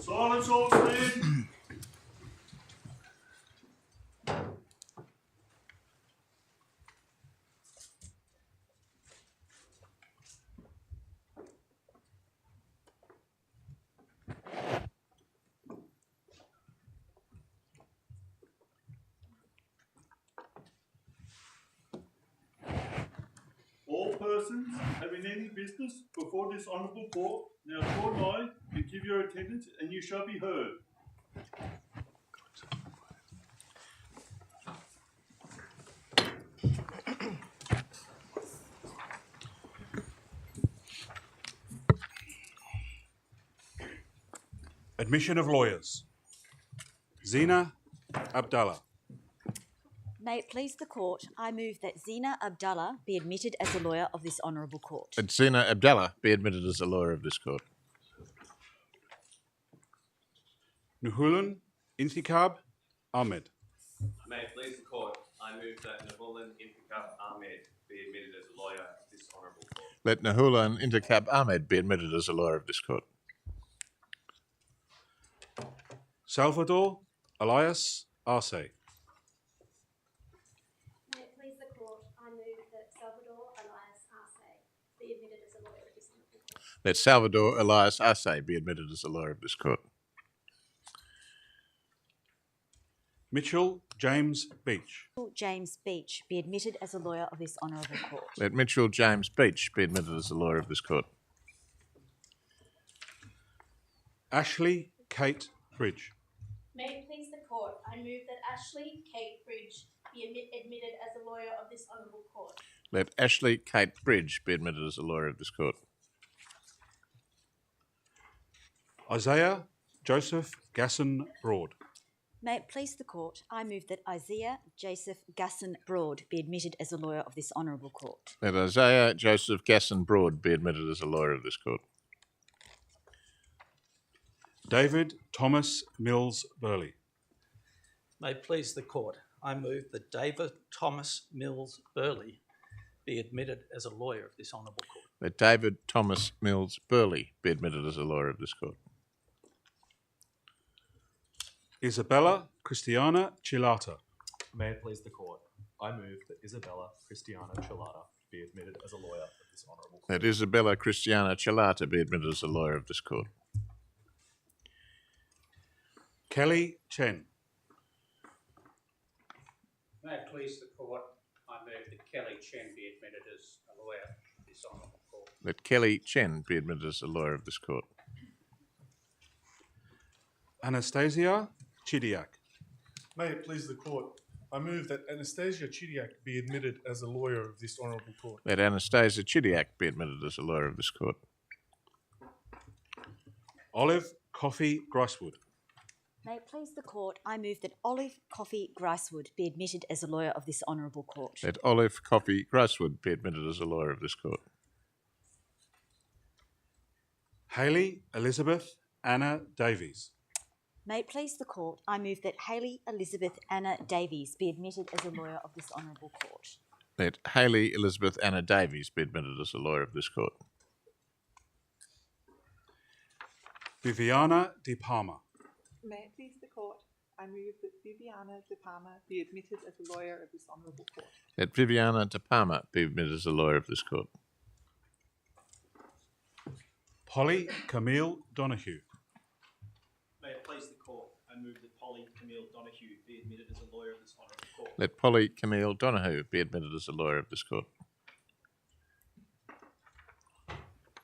Silence all stand. All persons having any business before this honourable court now draw nigh and give your attendance, and you shall be heard. Admission of lawyers. Zina Abdallah. May it please the court, I move that Zina Abdallah be admitted as a lawyer of this honourable court. That Zina Abdallah be admitted as a lawyer of this court. Nuhulan Intikab Ahmed. May it please the court, I move that Nahulan Intikab Ahmed be admitted as a lawyer of this honourable court. Let Nahulan Intikab Ahmed be admitted as a lawyer of this court. Salvador Elias Arce. May it please the court, I move that Salvador Elias Arce be admitted as a lawyer of this honourable court. Let Salvador Elias Arce be admitted as a lawyer of this court. Mitchell James Beach. James Beach be admitted as a lawyer of this honourable court. Let Mitchell James Beach be admitted as a lawyer of this court. Ashley Kate Bridge. May it please the court, I move that Ashley Kate Bridge be admitted as a lawyer of this honourable court. Let Ashley Kate Bridge be admitted as a lawyer of this court. Isaiah Joseph Gasson Broad. May it please the court, I move that Isaiah Joseph Gasson Broad be admitted as a lawyer of this honourable court. Let Isaiah Joseph Gasson Broad be admitted as a lawyer of this court. David Thomas Mills Burley. May it please the court, I move that David Thomas Mills Burley be admitted as a lawyer of this honourable court. Let David Thomas Mills Burley be admitted as a lawyer of this court. Isabella Christiana Chilata. May it please the court, I move that Isabella Christiana Chilata be admitted as a lawyer of this honourable court. Let Isabella Christiana Chilata be admitted as a lawyer of this court. Kelly Chen. May it please the court, I move that Kelly Chen be admitted as a lawyer of this honourable court. Let Kelly Chen be admitted as a lawyer of this court. Anastasia Chidiak. May it please the court, I move that Anastasia Chidiak be admitted as a lawyer of this honourable court. Let Anastasia Chidiak be admitted as a lawyer of this court. Olive Coffey Gricewood. May it please the court, I move that Olive Coffey Gricewood be admitted as a lawyer of this honourable court. Let Olive Coffey Gricewood be admitted as a lawyer of this court. Hayley Elizabeth Anna Davies. May it please the court, I move that Hayley Elizabeth Anna Davies be admitted as a lawyer of this honourable court. Let Hayley Elizabeth Anna Davies be admitted as a lawyer of this court. Viviana De Palma. May it please the court, I move that Viviana De Palma be admitted as a lawyer of this honourable court. Let Viviana De Palma be admitted as a lawyer of this court. Polly Camille Donahue. May it please the court, I move that Polly Camille Donahue be admitted as a lawyer of this honourable court. Let Polly Camille Donahue be admitted as a lawyer of this court.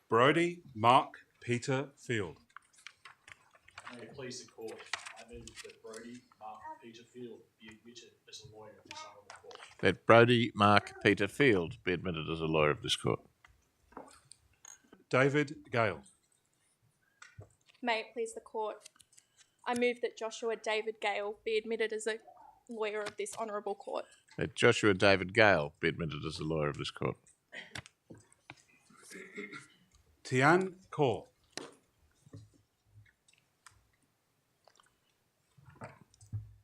Brody Mark Peter Field. May it please the court, I move that Brody Mark Peter Field be admitted as a lawyer of this honourable court. Let Brody Mark Peter Field be admitted as a lawyer of this court. David Gale. May it please the court, I move that Joshua David Gale be admitted as a lawyer of this honourable court. Let Joshua David Gale be admitted as a lawyer of this court. Tian Kaur.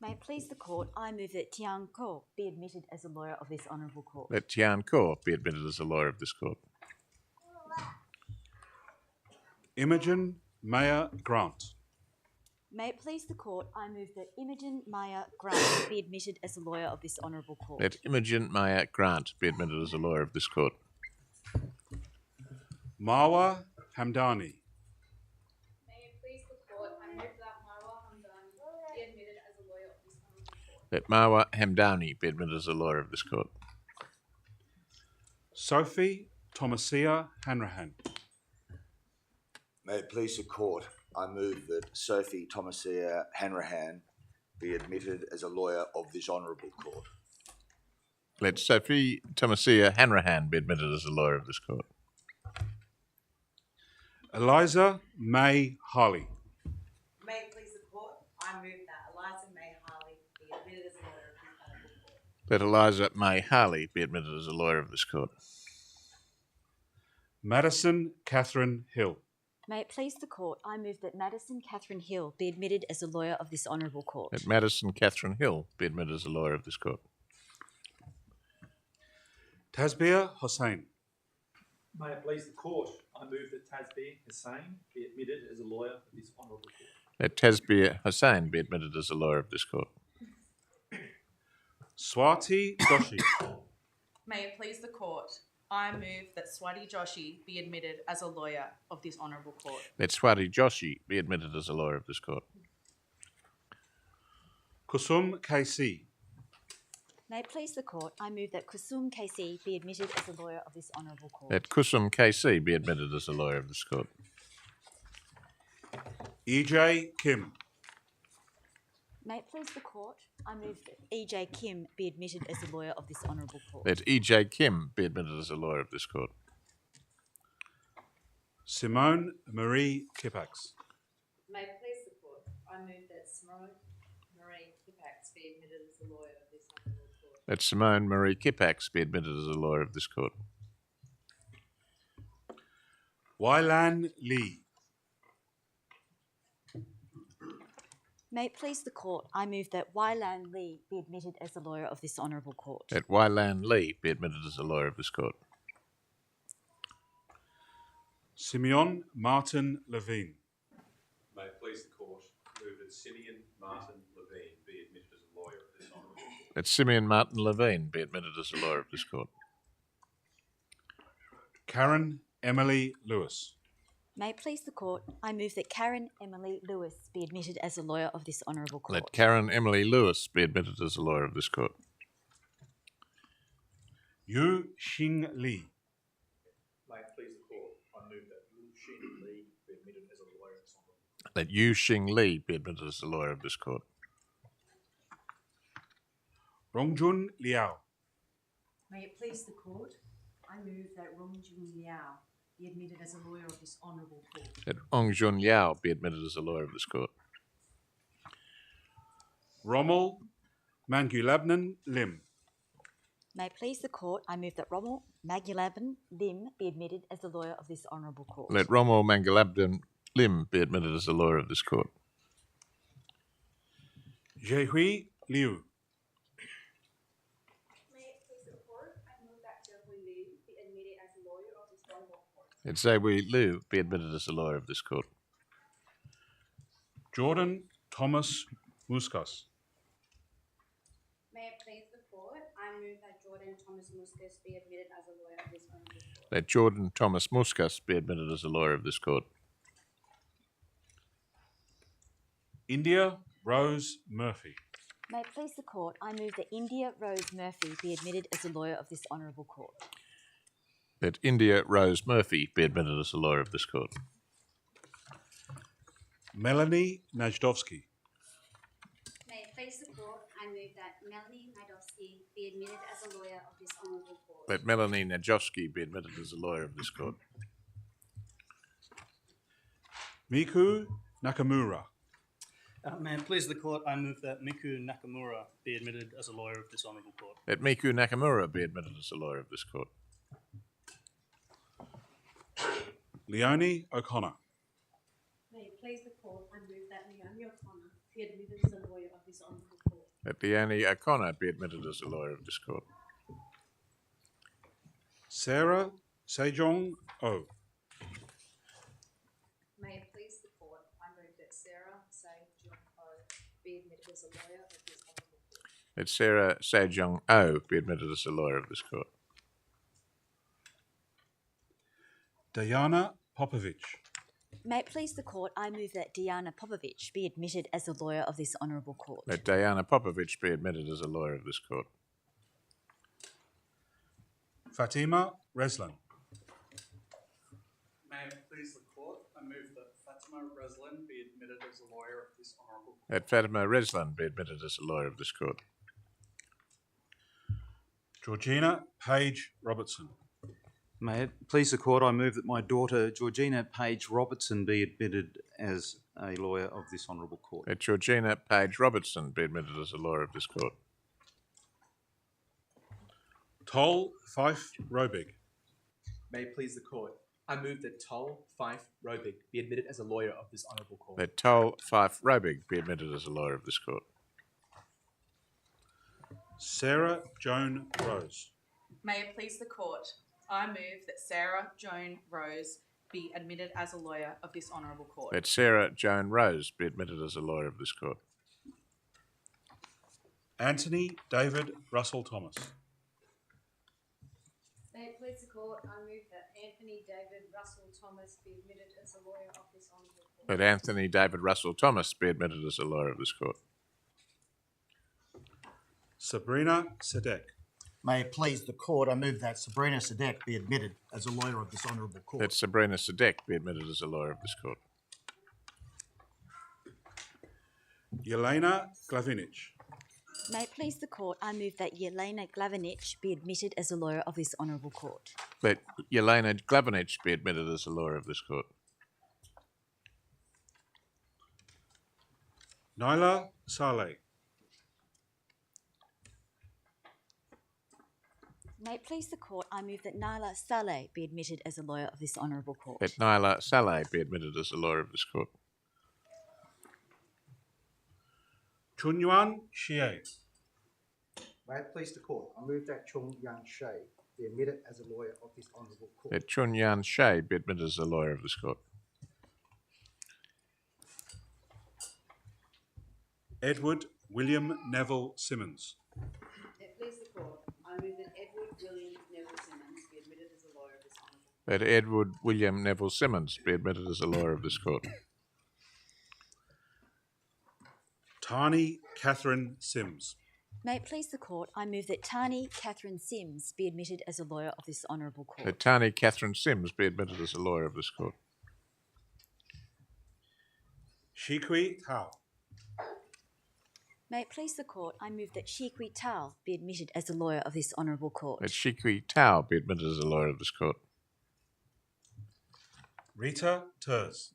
May it please the court, I move that Tian Ko be admitted as a lawyer of this honourable court. Let Tian Kaur be admitted as a lawyer of this court. Imogen Mayer Grant. May it please the court, I move that Imogen Maya Grant be admitted as a lawyer of this honourable court. Let Imogen Maya Grant be admitted as a lawyer of this court. Marwa Hamdani. May it please the court, I move that Marwa Hamdan be admitted as a lawyer of this honourable court. Let Marwa Hamdani be admitted as a lawyer of this court. Sophie Thomasia Hanrahan. May it please the court, I move that Sophie Thomasia Hanrahan be admitted as a lawyer of this honourable court. Let Sophie Thomasia Hanrahan be admitted as a lawyer of this court. Eliza May Harley. May it please the court, I move that Eliza May Harley be admitted as a lawyer of this honourable court. Let Eliza May Harley be admitted as a lawyer of this court. Madison Catherine Hill. May it please the court, I move that Madison Catherine Hill be admitted as a lawyer of this honourable court. Let Madison Catherine Hill be admitted as a lawyer of this court. Tasbir Hossain. May it please the court, I move that Tasbir Hussain be admitted as a lawyer of this honourable court. Let Tasbir Hussain be admitted as a lawyer of this court. Swati Joshi. May it please the court, I move that Swati Joshi be admitted as a lawyer of this honourable court. Let Swati Joshi be admitted as a lawyer of this court. Kusum KC. May it please the court, I move that Kusum KC be admitted as a lawyer of this honourable court. Let Kusum KC be admitted as a lawyer of this court. EJ Kim. May it please the court, I move that E.J. Kim be admitted as a lawyer of this honourable court. Let E.J. Kim be admitted as a lawyer of this court. Simone Marie Kipax. May it please the court, I move that Simone Marie Kipax be admitted as a lawyer of this honourable court. Let Simone Marie Kipax be admitted as a lawyer of this court. Weilan Lee. May it please the court, I move that Weilan Lee be admitted as a lawyer of this honourable court. Let Weilan Lee be admitted as a lawyer of this court. Simeon Martin Levine. May it please the court, move that Simeon Martin Levine be admitted as a lawyer of this honourable court. Let Simeon Martin Levine be admitted as a lawyer of this court. Karen Emily Lewis. May it please the court, I move that Karen Emily Lewis be admitted as a lawyer of this honourable court. Let Karen Emily Lewis be admitted as a lawyer of this court. Yu Xing Li. May it please the court, I move that Yu Xing Li be admitted as a lawyer of this honourable court. Let Yu Xing Li be admitted as a lawyer of this court. Rongjun Liao. May it please the court, I move that Rongjun Liao be admitted as a lawyer of this honourable court. Let Ong Jun Liao be admitted as a lawyer of this court. Rommel Mangulabnan Lim. May it please the court, I move that Rommel Magulabin Lim be admitted as a lawyer of this honourable court. Let Rommel Mangalabdin Lim be admitted as a lawyer of this court. Jehui Liu. May it please the court, I move that Jeffrey Liu be admitted as a lawyer of this honourable court. Let Zewei Liu be admitted as a lawyer of this court. Jordan Thomas Muskas. May it please the court, I move that Jordan Thomas Muskas be admitted as a lawyer of this honourable court. Let Jordan Thomas Muskas be admitted as a lawyer of this court. India Rose Murphy. May it please the court, I move that India Rose Murphy be admitted as a lawyer of this honourable court. Let India Rose Murphy be admitted as a lawyer of this court. Melanie Najdowski. May it please the court, I move that Melanie Najdowski be admitted as a lawyer of this honourable court. Let Melanie Najdowski be admitted as a lawyer of this court. Miku Nakamura. May it please the court, I move that Miku Nakamura be admitted as a lawyer of this honourable court. Let Miku Nakamura be admitted as a lawyer of this court. Leonie O'Connor. May it please the court, I move that Leonie O'Connor be admitted as a lawyer of this honourable court. Let Leonie O'Connor be admitted as a lawyer of this court. Sarah Sejong O. May it please the court, I move that Sarah Sejong as a lawyer of this honourable court. Let Sarah Sejong O be admitted as a lawyer of this court. Diana Popovich. May it please the court, I move that Diana Popovich be admitted as a lawyer of this honourable court. Let Diana Popovich be admitted as a lawyer of this court. Fatima Reslan. May it please the court, I move that Fatima Reslan be admitted as a lawyer of this honourable court. Let Fatima Reslan be admitted as a lawyer of this court. Georgina Page Robertson. May it please the court, I move that my daughter Georgina Page Robertson be admitted as a lawyer of this honourable court. Let Georgina Page Robertson be admitted as a lawyer of this court. Tol Fife Robig. May it please the court, I move that Tol Fife Robig be admitted as a lawyer of this honourable court. Let Tol Fife Robig be admitted as a lawyer of this court. Sarah Joan Rose. May it please the court, I move that Sarah Joan Rose be admitted as a lawyer of this honourable court. Let Sarah Joan Rose be admitted as a lawyer of this court. Anthony David Russell Thomas. May it please the court, I move that Anthony David Russell Thomas be admitted as a lawyer of this honourable court. Let Anthony David Russell Thomas be admitted as a lawyer of this court. Sabrina Sadek. May it please the court, I move that Sabrina Sadek be admitted as a lawyer of this honourable court. Let Sabrina Sadek be admitted as a lawyer of this court. Yelena Glavinich. May it please the court, I move that Yelena Glavinich be admitted as a lawyer of this honourable court. Let Yelena Glavinich be admitted as a lawyer of this court. Nyla Saleh. May it please the court, I move that Naila Saleh be admitted as a lawyer of this honourable court. Let Nyla Saleh be admitted as a lawyer of this court. Chunyuan Xie. May it please the court, I move that Chung Yang Shea be admitted as a lawyer of this honourable court. Let Chun Yan Shea be admitted as a lawyer of this court. Edward William Neville Simmons. May it please the court, I move that Edward William Neville Simmons be admitted as a lawyer of this honourable court. Let Edward William Neville Simmons be admitted as a lawyer of this court. Tani Catherine Sims. May it please the court, I move that Tani Catherine Sims be admitted as a lawyer of this honourable court. Let Tani Catherine Sims be admitted as a lawyer of this court. Shikui Tao. May it please the court, I move that Shikui Tao be admitted as a lawyer of this honourable court. Let Shikui Tao be admitted as a lawyer of this court. Rita Ters.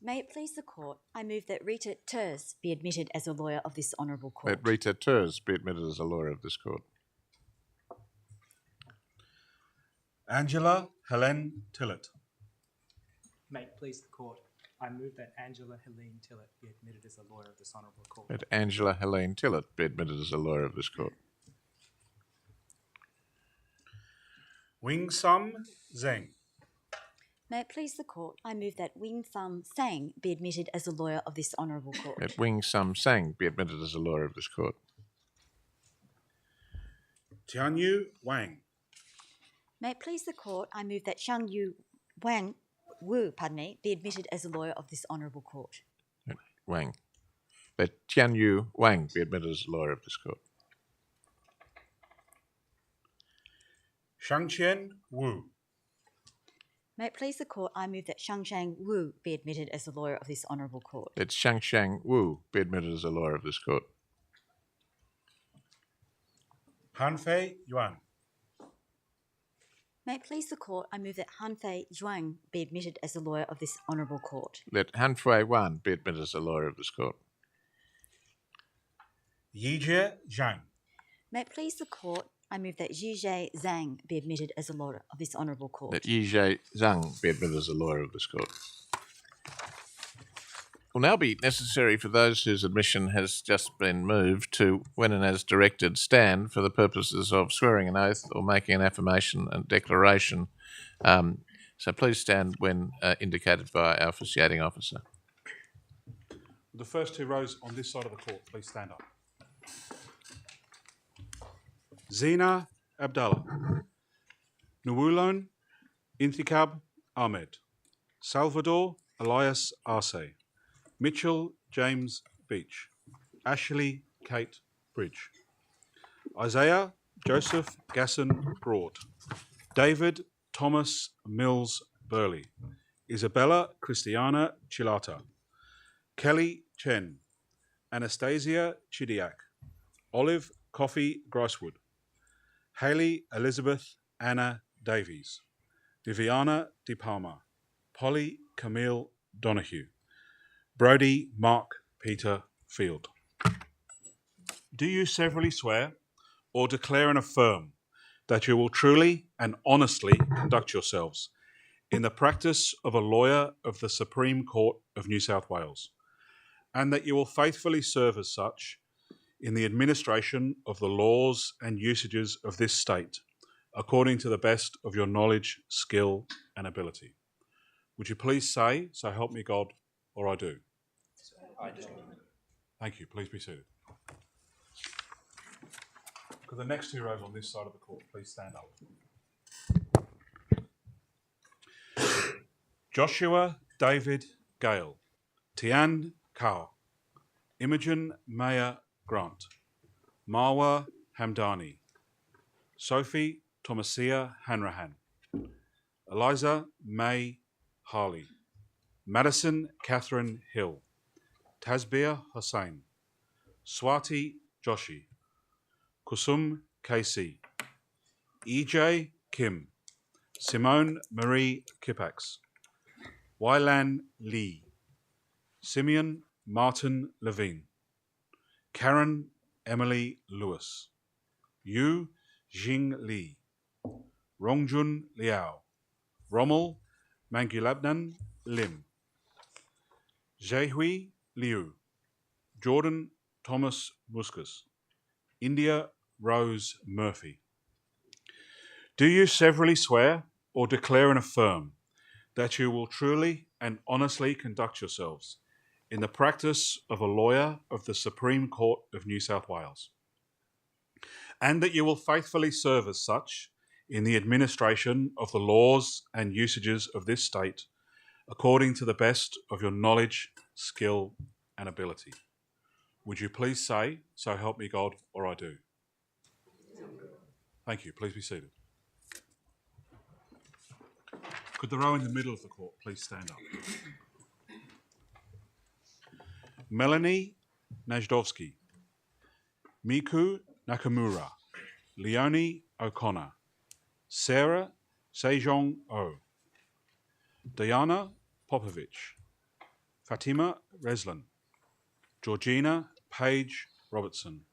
May it please the court, I move that Rita Ters be admitted as a lawyer of this honourable court. Let Rita Ters be admitted as a lawyer of this court. Angela Helen Tillett. May it please the court, I move that Angela Helene Tillett be admitted as a lawyer of this honourable court. Let Angela Helene Tillett be admitted as a lawyer of this court. Wing Sum Zheng. May it please the court, I move that Wing Thum Sang be admitted as a lawyer of this honourable court. Let Wing Sum Sang be admitted as a lawyer of this court. Tianyu Wang. May it please the court, I move that Shang Yu Wu be admitted as a lawyer of this honourable court. Wang. Let Tianyu Wang be admitted as a lawyer of this court. Shangqian Wu. May it please the court, I move that Shangshang Wu be admitted as a lawyer of this honourable court. Let Shangshang Wu be admitted as a lawyer of this court. Hanfei Yuan. May it please the court, I move that Hanfei Zhuang be admitted as a lawyer of this honourable court. Let Hanfei Wan be admitted as a lawyer of this court. Yijie Zhang. May it please the court, I move that Yizhe Zhang be admitted as a lawyer of this honourable court. Let Yizhe Zhang be admitted as a lawyer of this court. It will now be necessary for those whose admission has just been moved to, when and as directed, stand for the purposes of swearing an oath or making an affirmation and declaration. So please stand when indicated by our officiating officer. The first two rows on this side of the court, please stand up. Zina Abdallah, Nuwulon Intikab Ahmed, Salvador Elias Arce, Mitchell James Beach, Ashley Kate Bridge, Isaiah Joseph Gasson Broad, David Thomas Mills Burley, Isabella Christiana Chilata, Kelly Chen, Anastasia Chidiak, Olive Coffey Gricewood, Hayley Elizabeth Anna Davies, Viviana De Palma, Polly Camille Donahue, Brody Mark Peter Field. Do you severally swear or declare and affirm that you will truly and honestly conduct yourselves in the practice of a lawyer of the Supreme Court of New South Wales, and that you will faithfully serve as such in the administration of the laws and usages of this state, according to the best of your knowledge, skill, and ability? Would you please say, "So help me God," or "I do"? I do. Thank you. Please be seated. Could the next two rows on this side of the court please stand up? Joshua David Gale, Tian Kao, Imogen Maya Grant, Marwa Hamdani, Sophie Thomasia Hanrahan, Eliza May Harley, Madison Catherine Hill, Tasbir Hussain, Swati Joshi, Kusum KC, EJ Kim, Simone Marie Kipax, Wylan Lee, Simeon Martin Levine, Karen Emily Lewis, Yu Jing Lee, Rongjun Liao, Rommel Mangulabnan Lim, Zhehui Liu, Jordan Thomas Muscus, India Rose Murphy. Do you severally swear or declare and affirm that you will truly and honestly conduct yourselves in the practice of a lawyer of the Supreme Court of New South Wales, and that you will faithfully serve as such in the administration of the laws and usages of this state, according to the best of your knowledge, skill, and ability? Would you please say, "So help me God," or "I do"? Thank you. Please be seated. Could the row in the middle of the court please stand up? Melanie Najdowski, Miku Nakamura, Leonie O'Connor, Sarah Sejong O, Diana Popovich, Fatima Reslan, Georgina Page Robertson,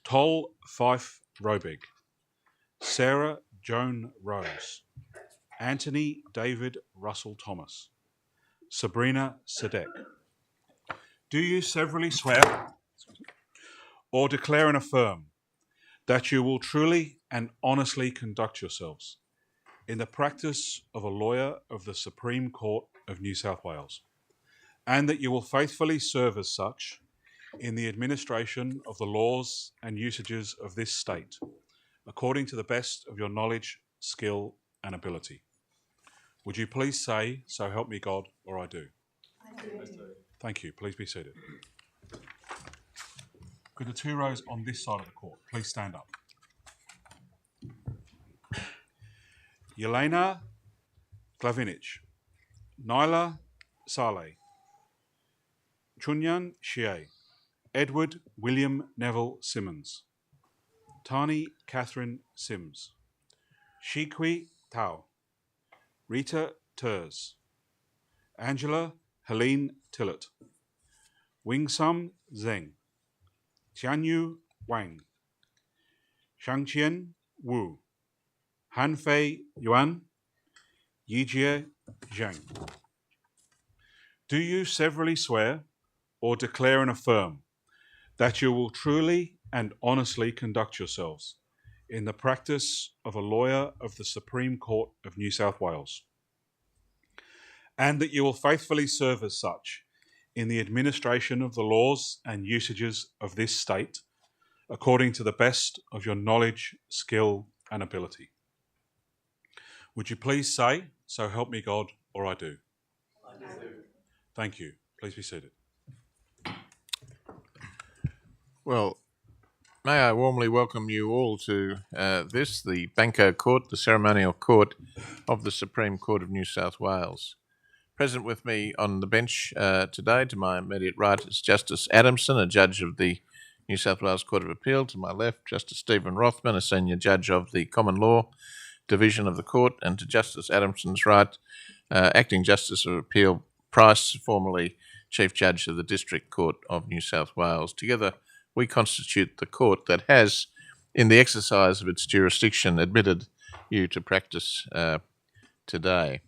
Toll Fife Robig, Sarah Joan Rose, Anthony David Russell Thomas, Sabrina Sadek. Do you severally swear or declare and affirm that you will truly and honestly conduct yourselves in the practice of a lawyer of the Supreme Court of New South Wales, and that you will faithfully serve as such in the administration of the laws and usages of this state, according to the best of your knowledge, skill, and ability? Would you please say, "So help me God," or "I do"? I do. Thank you. Please be seated. Could the two rows on this side of the court please stand up? Yelena Glavinich, Nyla Saleh, Chunyan Xie, Edward William Neville Simmons, Tani Catherine Sims, Shikwi Tao, Rita Ters, Angela Helene Tillett, Wingsum Zheng, Tianyu Wang, Shangqian Wu, Hanfei Yuan, Yijie Zhang. Do you severally swear or declare and affirm that you will truly and honestly conduct yourselves in the practice of a lawyer of the Supreme Court of New South Wales, and that you will faithfully serve as such in the administration of the laws and usages of this state, according to the best of your knowledge, skill, and ability. Would you please say, "So help me God," or "I do"? I do. Thank you. Please be seated. Well, may I warmly welcome you all to the Banco Court, the ceremonial court of the Supreme Court of New South Wales. Present with me on the bench today, to my immediate right, is Justice Adamson, a judge of the New South Wales Court of Appeal. To my left, Justice Stephen Rothman, a senior judge of the Common Law Division of the Court. And to Justice Adamson's right, Acting Justice of Appeal Price, formerly Chief Judge of the District Court of New South Wales. Together, we constitute the court that has, in the exercise of its jurisdiction, admitted you to practice today.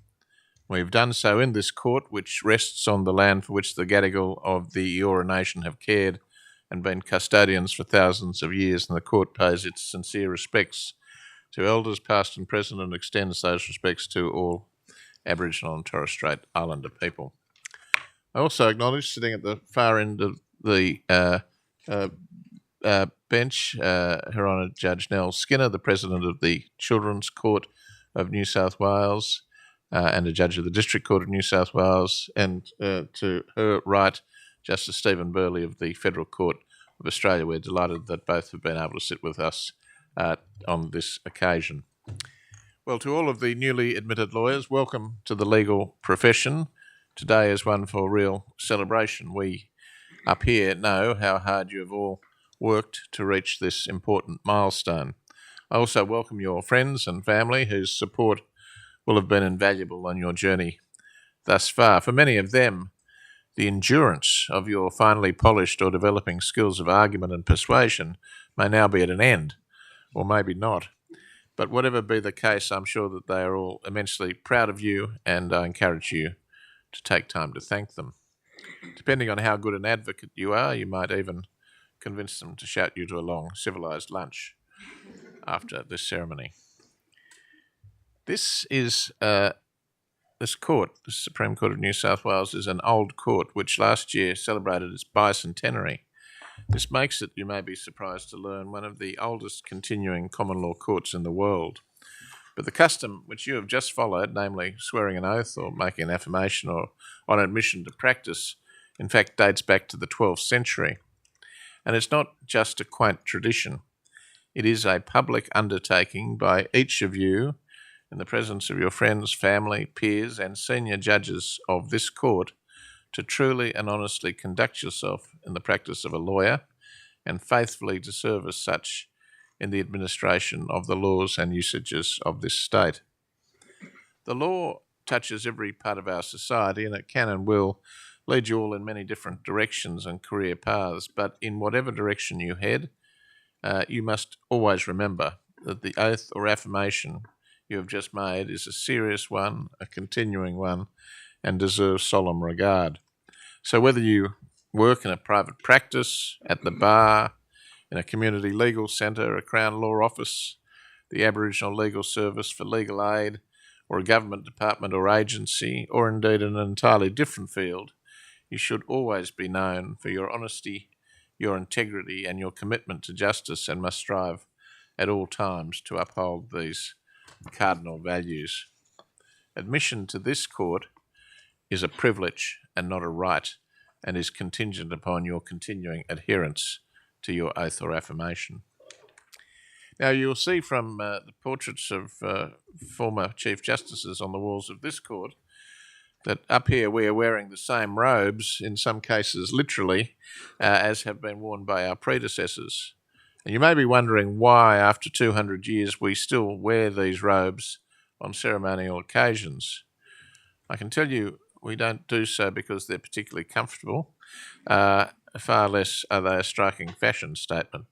We've done so in this court, which rests on the land for which the Gadigal of the Eora Nation have cared and been custodians for thousands of years, and the court pays its sincere respects to elders past and present and extends those respects to all Aboriginal and Torres Strait Islander people. I also acknowledge, sitting at the far end of the bench, Her Honour Judge Nell Skinner, the President of the Children's Court of New South Wales and a Judge of the District Court of New South Wales, and to her right, Justice Stephen Burley of the Federal Court of Australia. We're delighted that both have been able to sit with us on this occasion. Well, to all of the newly admitted lawyers, welcome to the legal profession. Today is one for real celebration. We up here know how hard you have all worked to reach this important milestone. I also welcome your friends and family whose support will have been invaluable on your journey thus far. For many of them, the endurance of your finely polished or developing skills of argument and persuasion may now be at an end, or maybe not. But whatever be the case, I'm sure that they are all immensely proud of you, and I encourage you to take time to thank them. Depending on how good an advocate you are, you might even convince them to shout you to a long, civilised lunch after this ceremony. This court, the Supreme Court of New South Wales, is an old court which last year celebrated its bicentenary. This makes it, you may be surprised to learn, one of the oldest continuing common law courts in the world. But the custom which you have just followed, namely swearing an oath or making an affirmation or on admission to practice, in fact dates back to the 12th century. And it's not just a quaint tradition. It is a public undertaking by each of you, in the presence of your friends, family, peers, and senior judges of this court, to truly and honestly conduct yourself in the practice of a lawyer and faithfully to serve as such in the administration of the laws and usages of this state. The law touches every part of our society, and it can and will lead you all in many different directions and career paths, but in whatever direction you head, you must always remember that the oath or affirmation you have just made is a serious one, a continuing one, and deserves solemn regard. So whether you work in a private practice, at the bar, in a community legal centre, a Crown Law Office, the Aboriginal Legal Service for legal aid, or a government department or agency, or indeed in an entirely different field, you should always be known for your honesty, your integrity, and your commitment to justice, and must strive at all times to uphold these cardinal values. Admission to this court is a privilege and not a right, and is contingent upon your continuing adherence to your oath or affirmation. Now, you'll see from the portraits of former Chief Justices on the walls of this court that up here we are wearing the same robes, in some cases literally, as have been worn by our predecessors. And you may be wondering why, after 200 years, we still wear these robes on ceremonial occasions. I can tell you we don't do so because they're particularly comfortable, far less are they a striking fashion statement.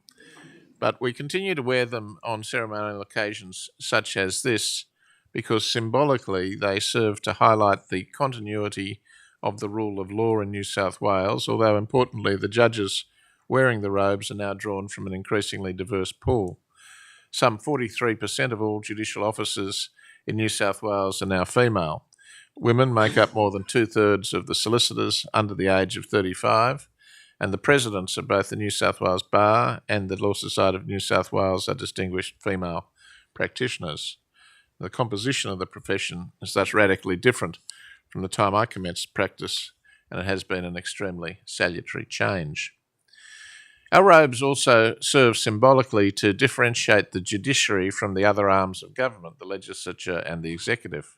But we continue to wear them on ceremonial occasions such as this because symbolically they serve to highlight the continuity of the rule of law in New South Wales, although importantly the judges wearing the robes are now drawn from an increasingly diverse pool. Some 43% of all judicial officers in New South Wales are now female, Women make up more than 2/3 of the solicitors under the age of 35, and the presidents of both the New South Wales Bar and the Law Society of New South Wales are distinguished female practitioners. The composition of the profession is thus radically different from the time I commenced practice, and it has been an extremely salutary change. Our robes also serve symbolically to differentiate the judiciary from the other arms of government, the legislature and the executive.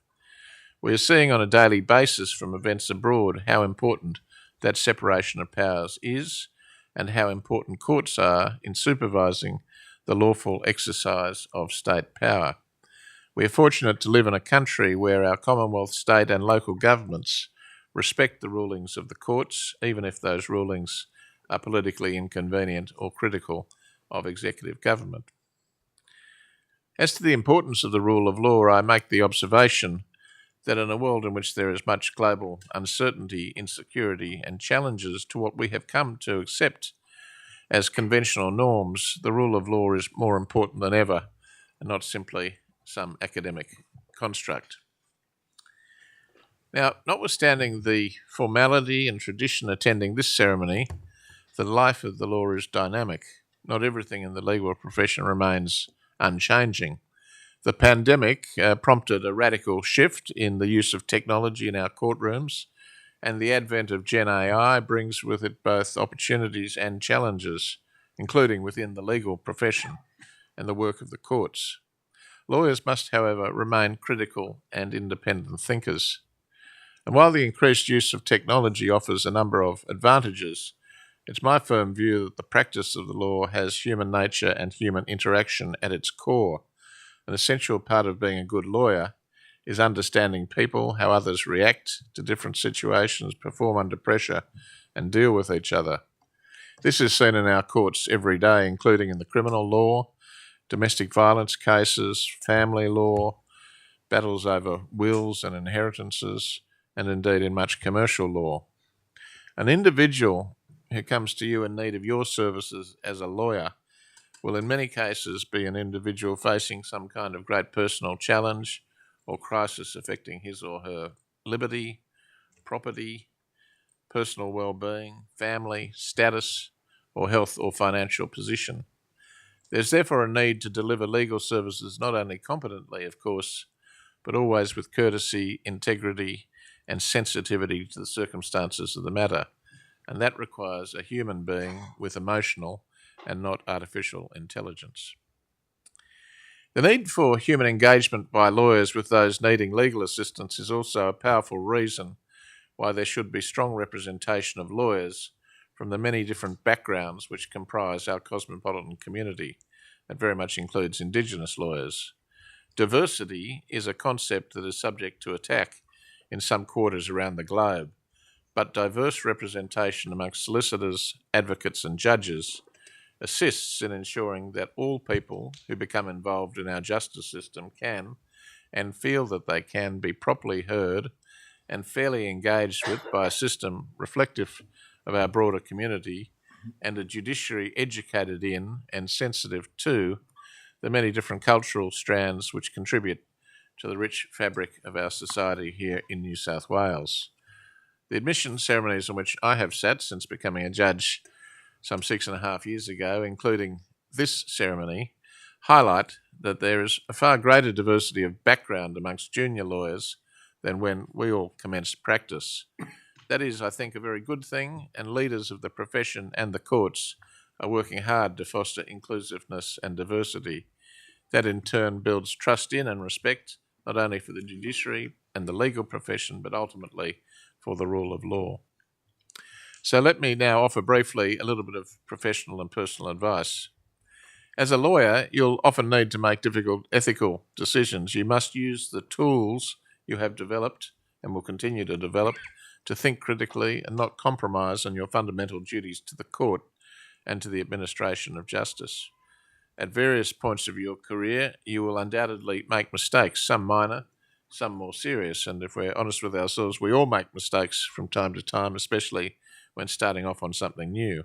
We are seeing on a daily basis from events abroad how important that separation of powers is and how important courts are in supervising the lawful exercise of state power. We are fortunate to live in a country where our Commonwealth, state and local governments respect the rulings of the courts, even if those rulings are politically inconvenient or critical of executive government. As to the importance of the rule of law, I make the observation that in a world in which there is much global uncertainty, insecurity, and challenges to what we have come to accept as conventional norms, the rule of law is more important than ever, and not simply some academic construct. Now, notwithstanding the formality and tradition attending this ceremony, the life of the law is dynamic. Not everything in the legal profession remains unchanging. The pandemic prompted a radical shift in the use of technology in our courtrooms, and the advent of Gen AI brings with it both opportunities and challenges, including within the legal profession and the work of the courts. Lawyers must, however, remain critical and independent thinkers. And while the increased use of technology offers a number of advantages, it's my firm view that the practice of the law has human nature and human interaction at its core. An essential part of being a good lawyer is understanding people, how others react to different situations, perform under pressure, and deal with each other. This is seen in our courts every day, including in the criminal law, domestic violence cases, family law, battles over wills and inheritances, and indeed in much commercial law. An individual who comes to you in need of your services as a lawyer will in many cases be an individual facing some kind of great personal challenge or crisis affecting his or her liberty, property, personal well-being, family, status, or health or financial position. There's therefore a need to deliver legal services not only competently, of course, but always with courtesy, integrity, and sensitivity to the circumstances of the matter. And that requires a human being with emotional and not artificial intelligence. The need for human engagement by lawyers with those needing legal assistance is also a powerful reason why there should be strong representation of lawyers from the many different backgrounds which comprise our cosmopolitan community. That very much includes Indigenous lawyers. Diversity is a concept that is subject to attack in some quarters around the globe, but diverse representation amongst solicitors, advocates and judges assists in ensuring that all people who become involved in our justice system can and feel that they can be properly heard and fairly engaged with by a system reflective of our broader community and a judiciary educated in and sensitive to the many different cultural strands which contribute to the rich fabric of our society here in New South Wales. The admission ceremonies in which I have sat since becoming a judge some 6.5 years ago, including this ceremony, highlight that there is a far greater diversity of background amongst junior lawyers than when we all commenced practice. That is, I think, a very good thing, and leaders of the profession and the courts are working hard to foster inclusiveness and diversity. That in turn builds trust in and respect, not only for the judiciary and the legal profession, but ultimately for the rule of law. So let me now offer briefly a little bit of professional and personal advice. As a lawyer, you'll often need to make difficult ethical decisions. You must use the tools you have developed and will continue to develop to think critically and not compromise on your fundamental duties to the court and to the administration of justice. At various points of your career, you will undoubtedly make mistakes, some minor, some more serious, and if we're honest with ourselves, we all make mistakes from time to time, especially when starting off on something new.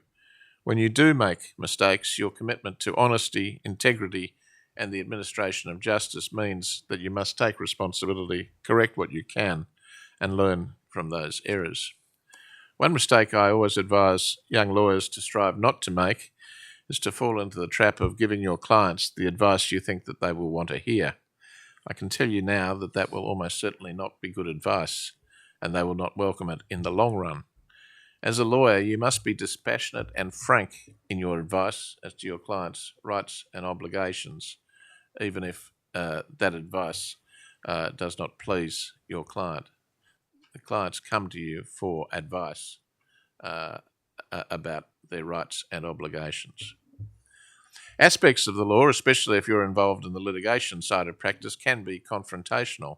When you do make mistakes, your commitment to honesty, integrity, and the administration of justice means that you must take responsibility, correct what you can, and learn from those errors. One mistake I always advise young lawyers to strive not to make is to fall into the trap of giving your clients the advice you think that they will want to hear. I can tell you now that that will almost certainly not be good advice, and they will not welcome it in the long run. As a lawyer, you must be dispassionate and frank in your advice as to your client's rights and obligations, even if that advice does not please your client. The clients come to you for advice about their rights and obligations. Aspects of the law, especially if you're involved in the litigation side of practice, can be confrontational.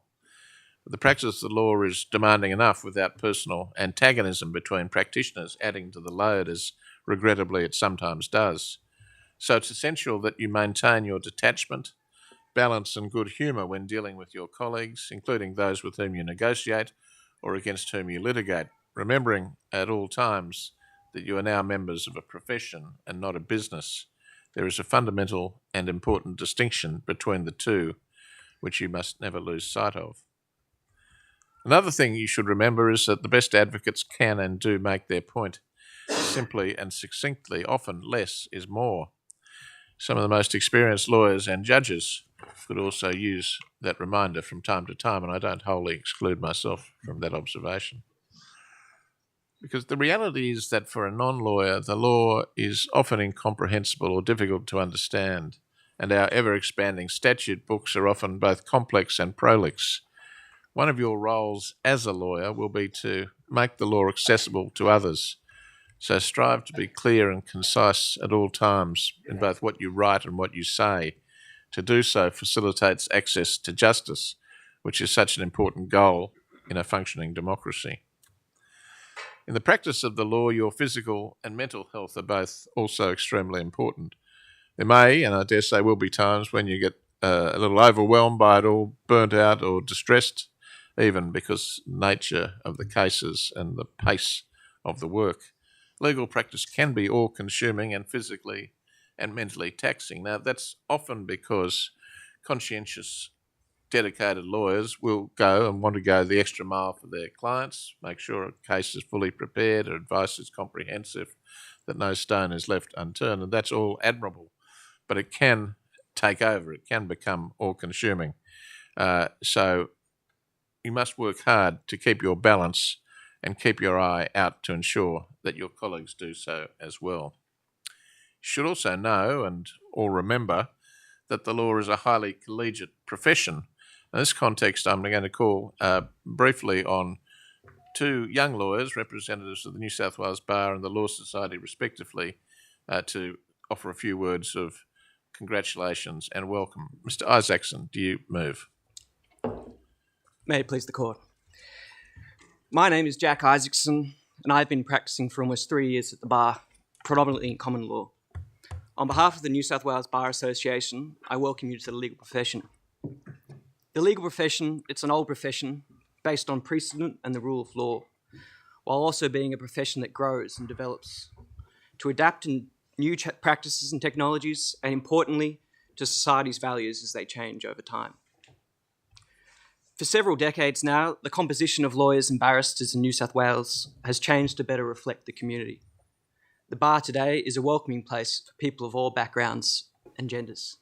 The practice of the law is demanding enough without personal antagonism between practitioners adding to the load, as regrettably it sometimes does. So it's essential that you maintain your detachment, balance and good humour when dealing with your colleagues, including those with whom you negotiate or against whom you litigate, remembering at all times that you are now members of a profession and not a business. There is a fundamental and important distinction between the two, which you must never lose sight of. Another thing you should remember is that the best advocates can and do make their point simply and succinctly. Often less is more. Some of the most experienced lawyers and judges could also use that reminder from time to time, and I don't wholly exclude myself from that observation. Because the reality is that for a non-lawyer, the law is often incomprehensible or difficult to understand, and our ever-expanding statute books are often both complex and prolix. One of your roles as a lawyer will be to make the law accessible to others. So strive to be clear and concise at all times in both what you write and what you say. To do so facilitates access to justice, which is such an important goal in a functioning democracy. In the practice of the law, your physical and mental health are both also extremely important. There may, and I dare say will be times when you get a little overwhelmed by it all, burnt out or distressed, even because nature of the cases and the pace of the work. Legal practice can be all-consuming and physically and mentally taxing. Now, that's often because conscientious, dedicated lawyers will go and want to go the extra mile for their clients, make sure a case is fully prepared, advice is comprehensive, that no stone is left unturned, and that's all admirable. But it can take over, it can become all-consuming. So you must work hard to keep your balance and keep your eye out to ensure that your colleagues do so as well. You should also know and all remember that the law is a highly collegiate profession. In this context, I'm going to call briefly on two young lawyers, representatives of the New South Wales Bar and the Law Society respectively, to offer a few words of congratulations and welcome. Mr. Isaacson, do you move? May it please the court. My name is Jack Isaacson, and I've been practicing for almost 3 years at the bar, predominantly in common law. On behalf of the New South Wales Bar Association, I welcome you to the legal profession. The legal profession, it's an old profession based on precedent and the rule of law, while also being a profession that grows and develops to adapt to new practices and technologies, and importantly, to society's values as they change over time. For several decades now, the composition of lawyers and barristers in New South Wales has changed to better reflect the community. The bar today is a welcoming place for people of all backgrounds and genders.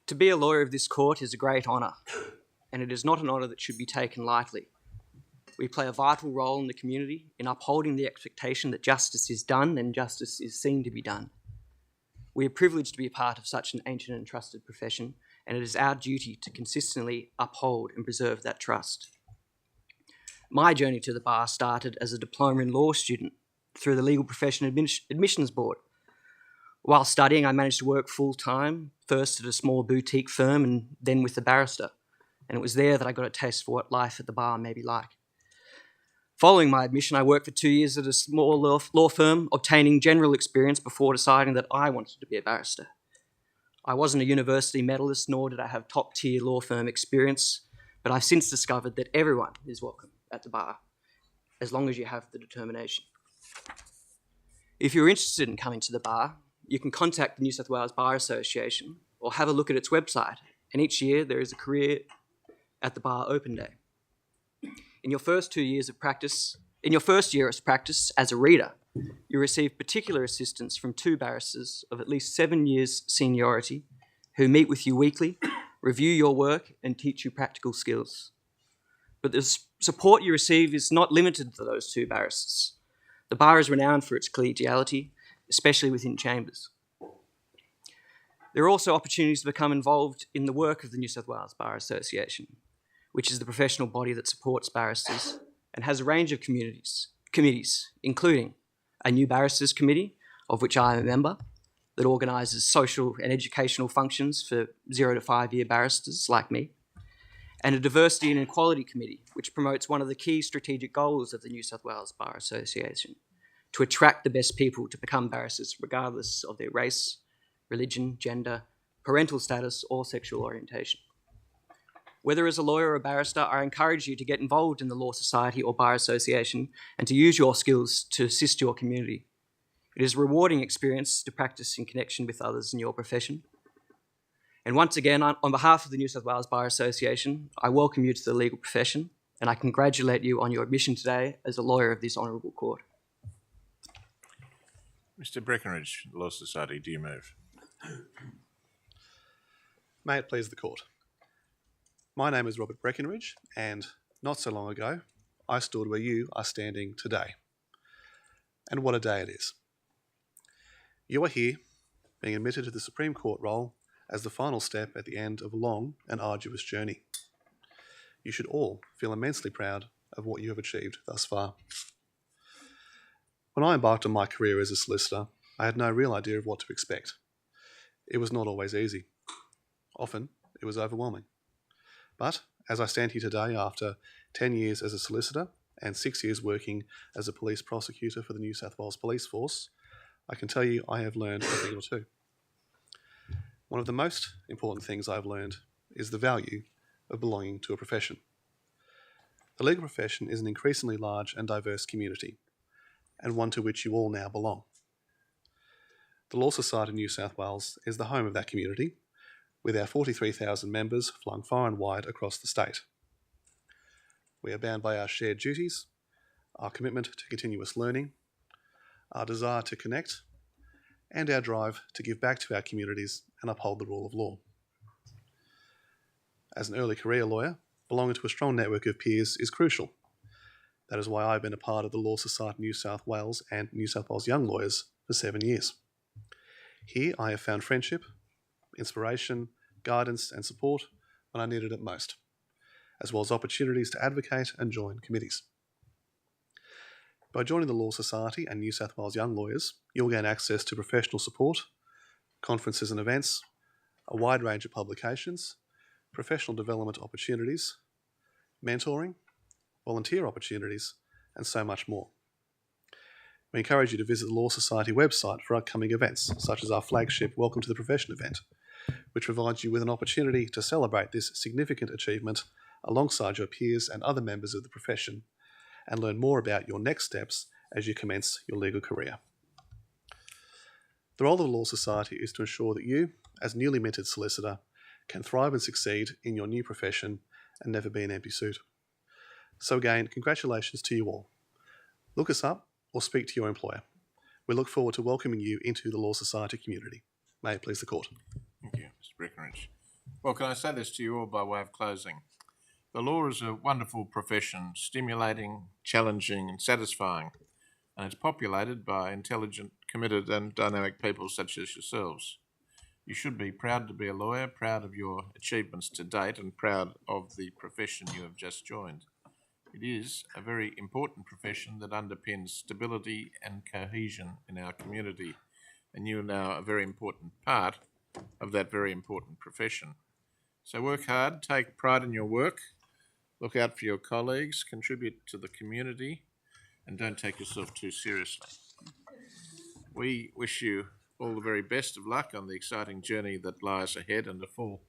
To be a lawyer of this court is a great honour, and it is not an honour that should be taken lightly. We play a vital role in the community in upholding the expectation that justice is done and justice is seen to be done. We are privileged to be a part of such an ancient and trusted profession, and it is our duty to consistently uphold and preserve that trust. My journey to the bar started as a diploma in law student through the Legal Profession Admissions Board. While studying, I managed to work full-time, first at a small boutique firm and then with the barrister, and it was there that I got a taste for what life at the bar may be like. Following my admission, I worked for 2 years at a small law firm, obtaining general experience before deciding that I wanted to be a barrister. I wasn't a university medalist, nor did I have top-tier law firm experience, but I've since discovered that everyone is welcome at the bar, as long as you have the determination. If you're interested in coming to the bar, you can contact the New South Wales Bar Association or have a look at its website, and each year there is a Career at the Bar Open Day. In your first year of practice as a reader, you receive particular assistance from two barristers of at least 7 years seniority who meet with you weekly, review your work, and teach you practical skills. But the support you receive is not limited to those two barristers. The bar is renowned for its collegiality, especially within chambers. There are also opportunities to become involved in the work of the New South Wales Bar Association, which is the professional body that supports barristers and has a range of committees, including a new barristers committee, of which I am a member, that organises social and educational functions for 0 to 5 year barristers like me, and a diversity and equality committee, which promotes one of the key strategic goals of the New South Wales Bar Association, to attract the best people to become barristers regardless of their race, religion, gender, parental status, or sexual orientation. Whether as a lawyer or a barrister, I encourage you to get involved in the Law Society or Bar Association and to use your skills to assist your community. It is a rewarding experience to practice in connection with others in your profession. And once again, on behalf of the New South Wales Bar Association, I welcome you to the legal profession and I congratulate you on your admission today as a lawyer of this Honourable Court. Mr. Breckenridge, Law Society, do you move? May it please the Court. My name is Robert Breckenridge, and not so long ago, I stood where you are standing today. And what a day it is. You are here, being admitted to the Supreme Court role as the final step at the end of a long and arduous journey. You should all feel immensely proud of what you have achieved thus far. When I embarked on my career as a solicitor, I had no real idea of what to expect. It was not always easy. Often, it was overwhelming. But as I stand here today after 10 years as a solicitor and 6 years working as a police prosecutor for the New South Wales Police Force, I can tell you I have learned a thing or two. One of the most important things I've learned is the value of belonging to a profession. The legal profession is an increasingly large and diverse community, and one to which you all now belong. The Law Society of New South Wales is the home of that community, with our 43,000 members flung far and wide across the state. We are bound by our shared duties, our commitment to continuous learning, our desire to connect, and our drive to give back to our communities and uphold the rule of law. As an early career lawyer, belonging to a strong network of peers is crucial. That is why I've been a part of the Law Society of New South Wales and New South Wales Young Lawyers for 7 years. Here I have found friendship, inspiration, guidance and support when I needed it most, as well as opportunities to advocate and join committees. By joining the Law Society and New South Wales Young Lawyers, you'll gain access to professional support, conferences and events, a wide range of publications, professional development opportunities, mentoring, volunteer opportunities, and so much more. We encourage you to visit the Law Society website for upcoming events, such as our flagship Welcome to the Profession event, which provides you with an opportunity to celebrate this significant achievement alongside your peers and other members of the profession, and learn more about your next steps as you commence your legal career. The role of the Law Society is to ensure that you, as newly minted solicitor, can thrive and succeed in your new profession and never be an empty suit. So again, congratulations to you all. Look us up or speak to your employer. We look forward to welcoming you into the Law Society community. May it please the Court. Thank you, Mr. Breckenridge. Well, can I say this to you all by way of closing? The law is a wonderful profession, stimulating, challenging and satisfying, and it's populated by intelligent, committed and dynamic people such as yourselves. You should be proud to be a lawyer, proud of your achievements to date and proud of the profession you have just joined. It is a very important profession that underpins stability and cohesion in our community, and you are now a very important part of that very important profession. So work hard, take pride in your work, look out for your colleagues, contribute to the community, and don't take yourself too seriously. We wish you all the very best of luck on the exciting journey that lies ahead and a full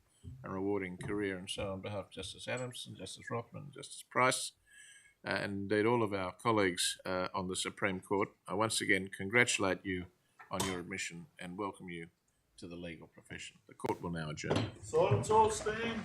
and rewarding career. And so on behalf of Justice Adamson, Justice Rothman, Justice Price, and indeed all of our colleagues on the Supreme Court, I once again congratulate you on your admission and welcome you to the legal profession. The Court will now adjourn. Silence all, stand.